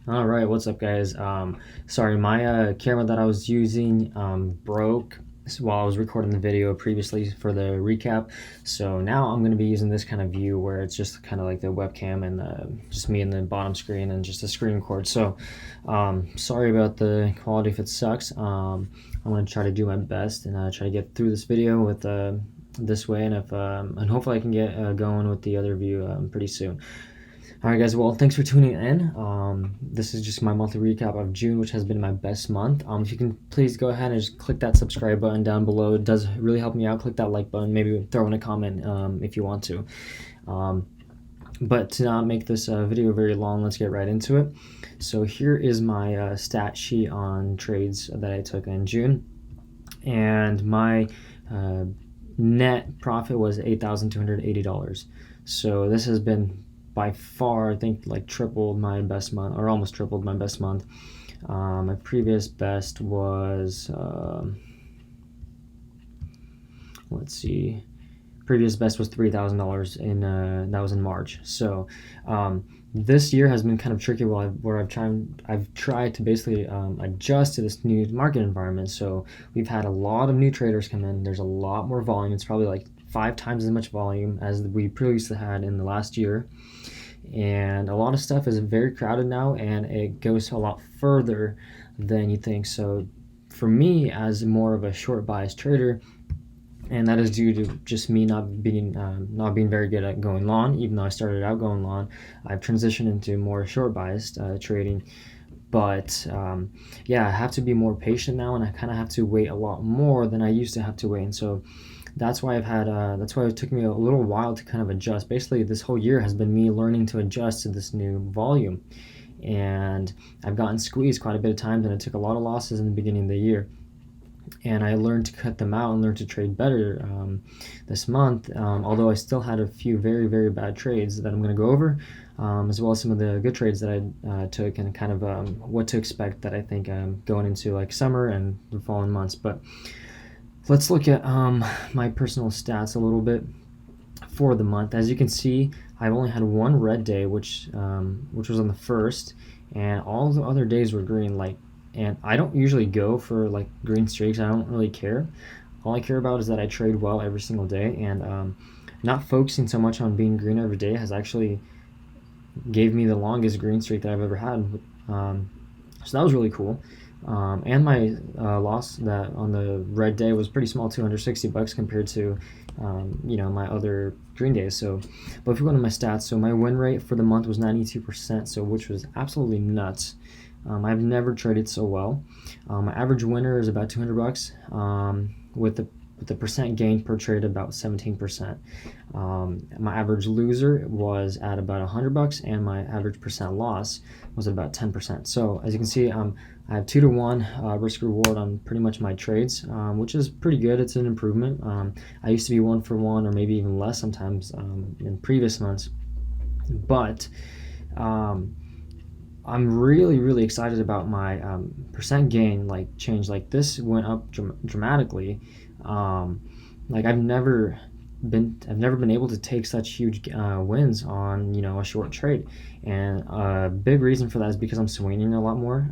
All right, what's up, guys? Sorry, my camera that I was using broke while I was recording the video previously for the recap. So now I'm going to be using this kind of view where it's just kind of like the webcam and just me in the bottom screen and just a screen record. So sorry about the quality if it sucks. I'm going to try to do my best and try to get through this video with this way, and if and hopefully I can get going with the other view pretty soon. Alright guys, well, thanks for tuning in. This is just my monthly recap of June, which has been my best month. If you can please go ahead and just click that subscribe button down below. It does really help me out. Click that like button, maybe throw in a comment if you want to. But to not make this video very long, let's get right into it. So here is my stat sheet on trades that I took in June. And my net profit was $8,280. So this has been by far, I think, like tripled my best month, or almost tripled my best month. My previous best was, let's see, previous best was $3,000 in that was in March. So this year has been kind of tricky where I've tried to basically adjust to this new market environment. So we've had a lot of new traders come in. There's a lot more volume. It's probably like 5 times as much volume as we previously had in the last year. And a lot of stuff is very crowded now, and it goes a lot further than you think. So for me, as more of a short bias trader, and that is due to just me not being very good at going long. Even though I started out going long, I've transitioned into more short biased trading. But yeah, I have to be more patient now, and I kind of have to wait a lot more than I used to have to wait. And so that's why that's why it took me a little while to kind of adjust. Basically, this whole year has been me learning to adjust to this new volume, and I've gotten squeezed quite a bit of times, and it took a lot of losses in the beginning of the year. And I learned to cut them out and learn to trade better this month, although I still had a few very, very bad trades that I'm going to go over, as well as some of the good trades that I took, and kind of what to expect that I think going into like summer and the following months. But let's look at my personal stats a little bit for the month. As you can see, I've only had one red day, which was on the 1st, and all the other days were green. And I don't usually go for like green streaks. I don't really care. All I care about is that I trade well every single day, and not focusing so much on being green every day has actually gave me the longest green streak that I've ever had. So that was really cool. And my loss that on the red day was pretty small, $260 compared to my other green days. So, but if we go to my stats, so my win rate for the month was 92%, so which was absolutely nuts. I've never traded so well. My average winner is about $200, with the percent gain per trade about 17%. My average loser was at about $100, and my average percent loss was at about 10%. So as you can see, I have 2-to-1 risk reward on pretty much my trades, which is pretty good. It's an improvement. I used to be 1-for-1 or maybe even less sometimes in previous months, but I'm really, really excited about my percent gain change. Like this went up dramatically. Like I've never been able to take such huge wins on a short trade, and a big reason for that is because I'm swinging a lot more.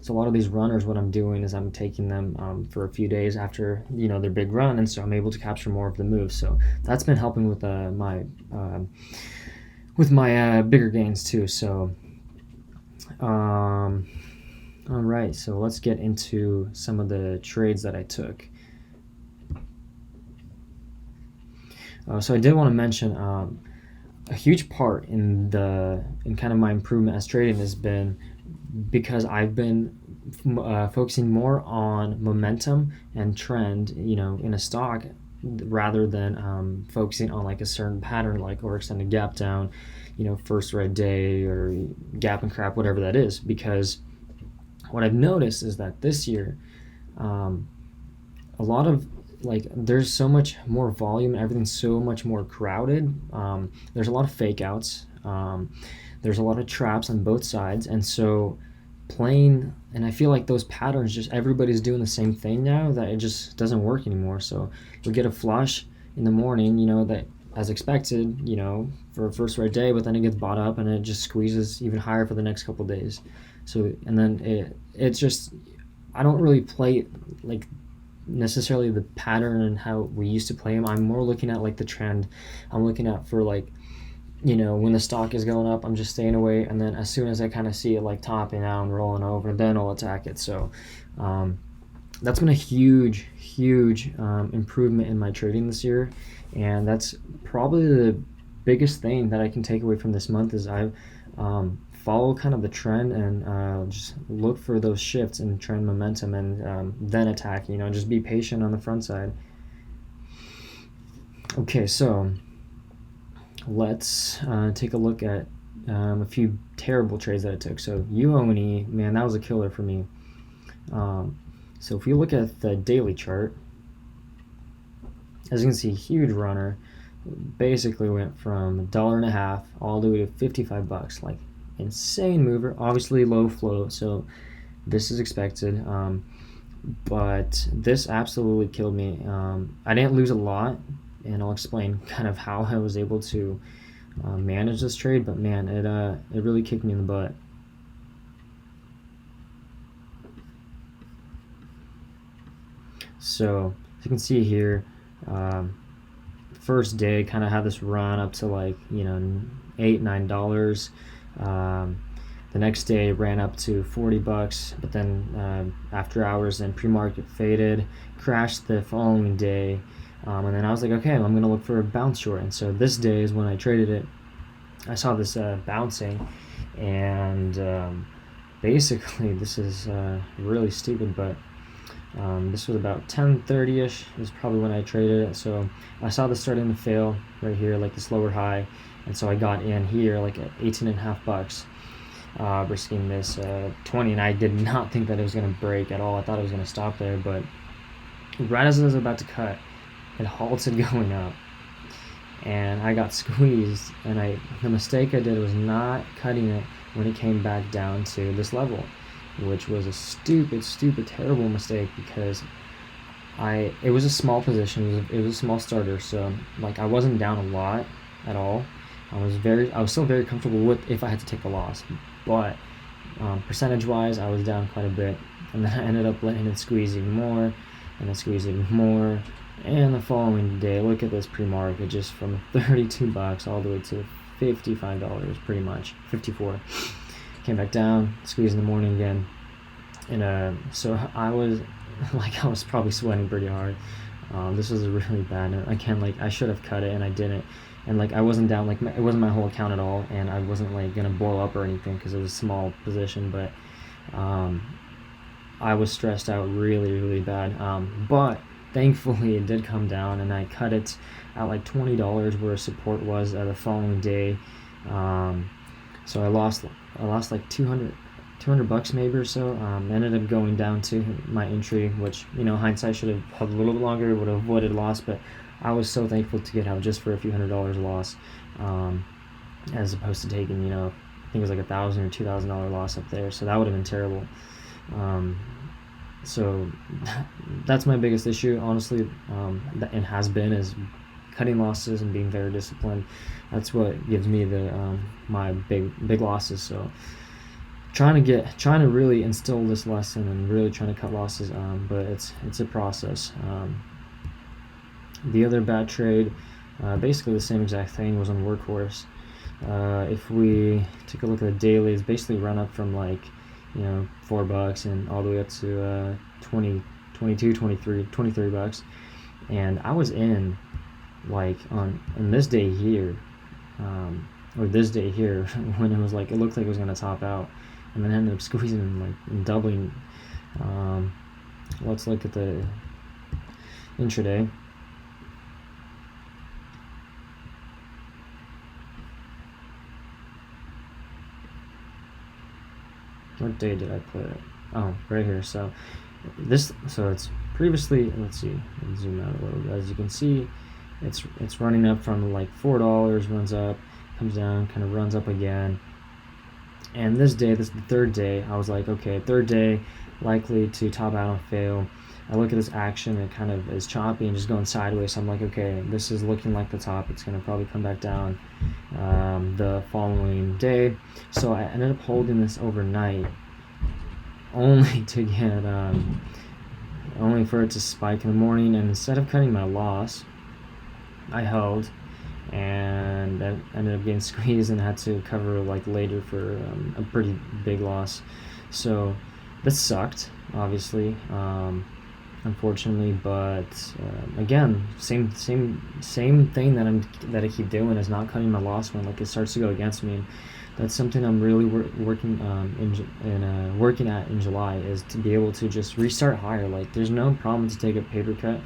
So a lot of these runners, what I'm doing is I'm taking them for a few days after their big run, and so I'm able to capture more of the moves. So that's been helping with my bigger gains too. So all right, so let's get into some of the trades that I took. So I did want to mention a huge part in kind of my improvement as trading has been because I've been focusing more on momentum and trend, in a stock, rather than focusing on like a certain pattern, like or extended gap down, first red day or gap and crap, whatever that is. Because what I've noticed is that this year, a lot of there's so much more volume, everything's so much more crowded. There's a lot of fake outs. There's a lot of traps on both sides, and so and I feel like those patterns, just everybody's doing the same thing now, that it just doesn't work anymore. So you'll get a flush in the morning, that as expected, for a first red day, but then it gets bought up and it just squeezes even higher for the next couple days. So, and then it's just, I don't really play like necessarily the pattern and how we used to play them. I'm more looking at like the trend. I'm looking at for like, when the stock is going up, I'm just staying away, and then as soon as I kind of see it like topping out and rolling over, then I'll attack it. So that's been a huge, huge improvement in my trading this year, and that's probably the biggest thing that I can take away from this month is I follow kind of the trend and just look for those shifts in trend momentum and then attack. Just be patient on the front side. Okay, so let's take a look at a few terrible trades that I took. So UONE, man, that was a killer for me. So if you look at the daily chart, as you can see, huge runner, basically went from $1.50 all the way to $55, like insane mover. Obviously low float, so this is expected. But this absolutely killed me. I didn't lose a lot, and I'll explain kind of how I was able to manage this trade. But man, it really kicked me in the butt. So as you can see here, first day kind of had this run up to like $8-9. The next day ran up to $40, but then after hours, then pre-market faded, crashed the following day, and then I was like, okay, I'm gonna look for a bounce short. And so this day is when I traded it. I saw this bouncing, and basically this is really stupid, but this was about 10:30ish is probably when I traded it. So I saw this starting to fail right here, like this lower high, and so I got in here like at $18.50, risking this 20, and I did not think that it was going to break at all. I thought it was going to stop there, but right as it was about to cut, it halted going up, and I got squeezed. And the mistake I did was not cutting it when it came back down to this level, which was a stupid, terrible mistake, because it was a small position. It was a small starter, so like I wasn't down a lot at all. I was still very comfortable with if I had to take a loss, but percentage wise I was down quite a bit, and then I ended up letting it squeeze even more, and then squeeze even more. And the following day, look at this pre-market, just from $32 all the way to $55, pretty much 54. Came back down, squeezed in the morning again, and so I was probably sweating pretty hard. This was really bad. Again, I should have cut it, and I didn't. And I wasn't down, it wasn't my whole account at all, and I wasn't gonna blow up or anything because it was a small position. But I was stressed out really, really bad. But thankfully it did come down, and I cut it at like $20 where support was the following day. So I lost like $200 maybe or so. Ended up going down to my entry, which hindsight should have held a little bit longer, would have avoided loss, but I was so thankful to get out just for a few $100 loss, as opposed to taking I think it was like $1,000 or $2,000 loss up there. So that would have been terrible. So that's my biggest issue, honestly, and has been, is cutting losses and being very disciplined. That's what gives me the my big losses. So trying to really instill this lesson and really trying to cut losses, but it's a process. The other bad trade, basically the same exact thing, was on Workhorse. If we take a look at the daily, it's basically run up from $4 and all the way up to 20, 22, 23, $23. And I was in on this day here, or this day here, when it was it looked like it was going to top out, and then ended up squeezing and doubling. Let's look at the intraday. What day did I put it? Oh, right here. So it's previously, let's see, zoom out a little bit. As you can see, it's running up from $4, runs up, comes down, kind of runs up again. And this is the third day. I was like, okay, third day, likely to top out and fail. I look at this action, it kind of is choppy and just going sideways. So I'm like, okay, this is looking like the top. It's going to probably come back down the following day. So I ended up holding this overnight, only to get only for it to spike in the morning. And instead of cutting my loss, I held, and I ended up getting squeezed and had to cover like later for a pretty big loss. So this sucked, obviously, unfortunately. But again, same thing that I keep doing is not cutting my loss when like it starts to go against me. And that's something I'm really working at in July, is to be able to just restart higher. Like there's no problem to take a paper cut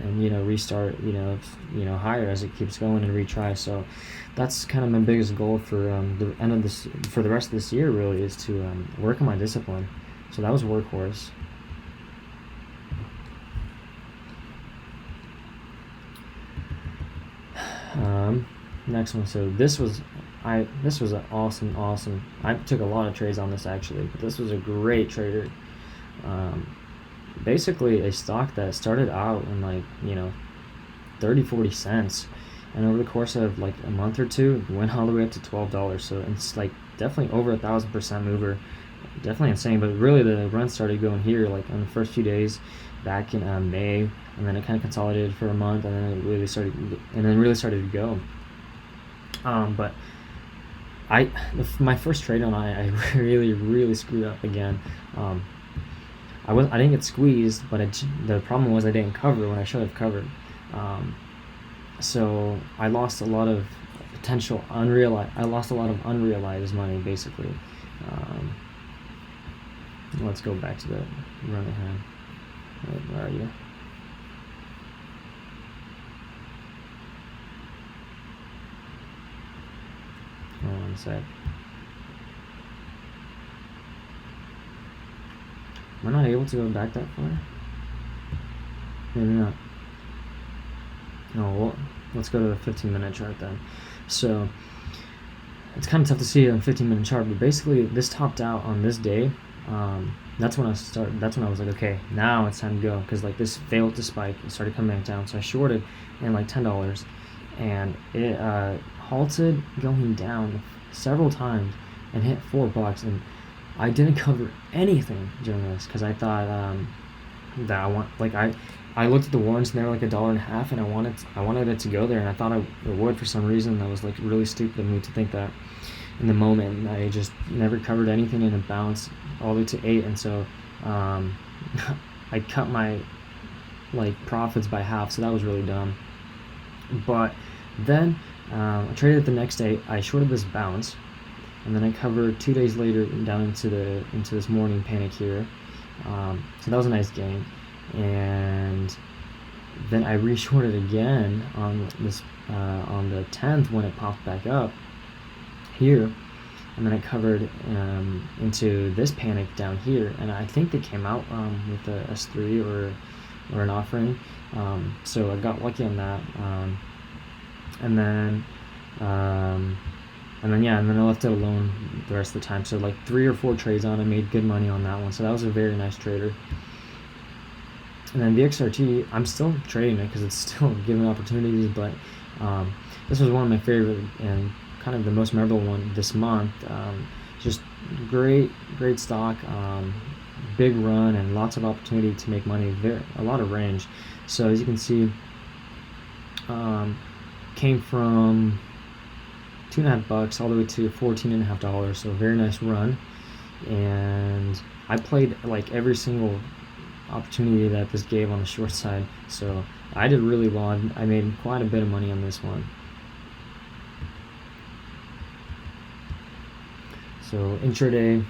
and restart higher as it keeps going and retry. So that's kind of my biggest goal for the end of this, for the rest of this year, really, is to work on my discipline. So that was Workhorse. Next one. So this was an awesome. I took a lot of trades on this actually, but this was a great trader. Basically a stock that started out in like 30-40 cents, and over the course of like a month or two went all the way up to $12. So it's like definitely over 1,000% mover. Definitely insane. But really the run started going here like on the first few days back in May, and then it kind of consolidated for a month, and then it really started to go. But my first trade on I really screwed up again. I didn't get squeezed, but the problem was I didn't cover when I should have covered. So I lost a lot of unrealized money basically. Let's go back to the run ahead. Where are you? Hold on a sec. Am I not able to go back that far? Maybe not. No, well, let's go to the 15-minute chart then. So it's kind of tough to see on a 15-minute chart, but basically this topped out on this day. That's when I was like, okay, now it's time to go, because like this failed to spike. It started coming back down, so I shorted in like $10, and it halted going down several times and hit $4, and I didn't cover anything during this because I thought that I looked at the warrants and they were like $1.50, and I wanted it to go there, and I thought it would for some reason. That was like really stupid of me to think that in the moment, and I just never covered anything, and it bounced all the way to 8, and so I cut my like profits by half, so that was really dumb. But then I traded it the next day. I shorted this bounce, and then I covered 2 days later down into this morning panic here. So that was a nice gain, and then I reshorted again on the 10th when it popped back up here, and then I covered into this panic down here, and I think they came out with a S3 or an offering, so I got lucky on that, and then I left it alone the rest of the time. So like 3 or 4 trades on, I made good money on that one, so that was a very nice trader. And then VXRT, I'm still trading it because it's still giving opportunities, but this was one of my favorite and kind of the most memorable one this month. Just great stock, big run, and lots of opportunity to make money. A lot of range. So as you can see, came from $2.50 all the way to $14.50. So a very nice run, and I played like every single opportunity that this gave on the short side, so I did really well. I made quite a bit of money on this one. So intraday,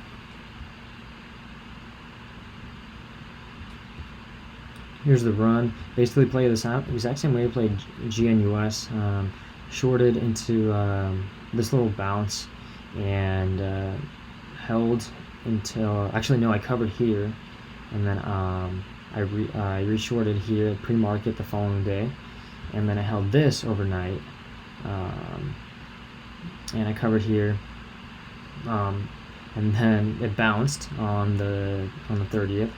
here's the run. Basically play the exact same way I played GNUS. Shorted into this little bounce and held until, actually no, I covered here, and then I reshorted here pre-market the following day, and then I held this overnight, and I covered here, and then it bounced on the 30th,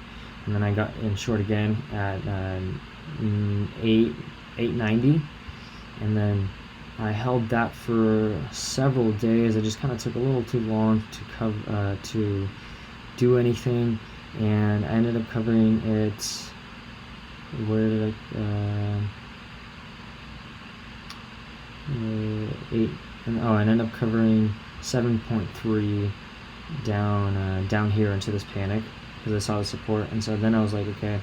and then I got in short again at 890, and then I held that for several days. It just kind of took a little too long to do anything, and I ended up covering it. Where did I ended up covering 7.3 down here into this panic because I saw the support, and so then I was like, okay,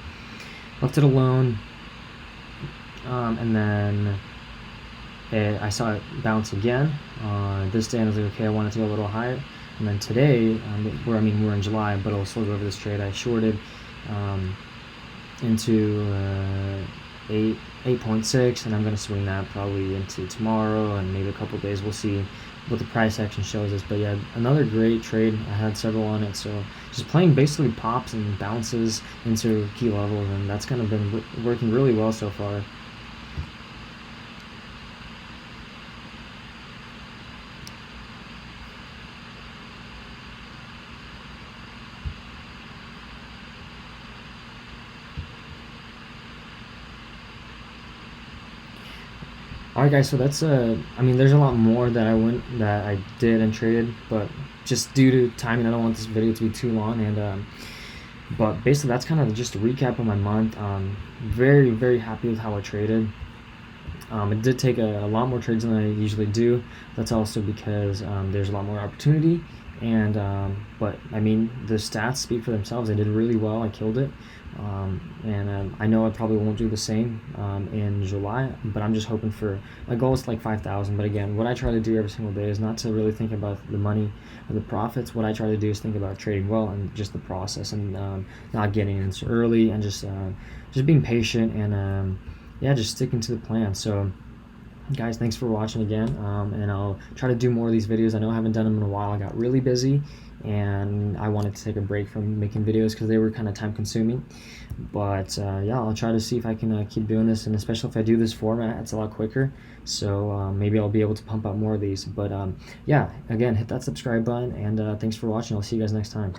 left it alone, and then I saw it bounce again this day, and I was like, okay, I want it to go a little higher. And then today, we're in July, but I'll still go over this trade. I shorted into 8.6, and I'm going to swing that probably into tomorrow and maybe a couple days. We'll see what the price action shows us. But yeah, another great trade. I had several on it, so just playing basically pops and bounces into key levels, and that's kind of been working really well so far. Alright guys, so that's there's a lot more that I did and traded, but just due to timing, I don't want this video to be too long, and but basically that's kind of just a recap of my month. Very, very happy with how I traded. It did take a lot more trades than I usually do. That's also because there's a lot more opportunity, and but I mean, the stats speak for themselves. I did really well. I killed it, and I know I probably won't do the same in July, but I'm just hoping for, my goal is like 5,000. But again, what I try to do every single day is not to really think about the money or the profits. What I try to do is think about trading well and just the process, and not getting in so early, and just being patient, and yeah, just sticking to the plan. So guys, thanks for watching again, and I'll try to do more of these videos. I know I haven't done them in a while. I got really busy, and I wanted to take a break from making videos because they were kind of time consuming. But yeah, I'll try to see if I can keep doing this, and especially if I do this format, it's a lot quicker, so maybe I'll be able to pump out more of these. But yeah, again, hit that subscribe button, and thanks for watching. I'll see you guys next time.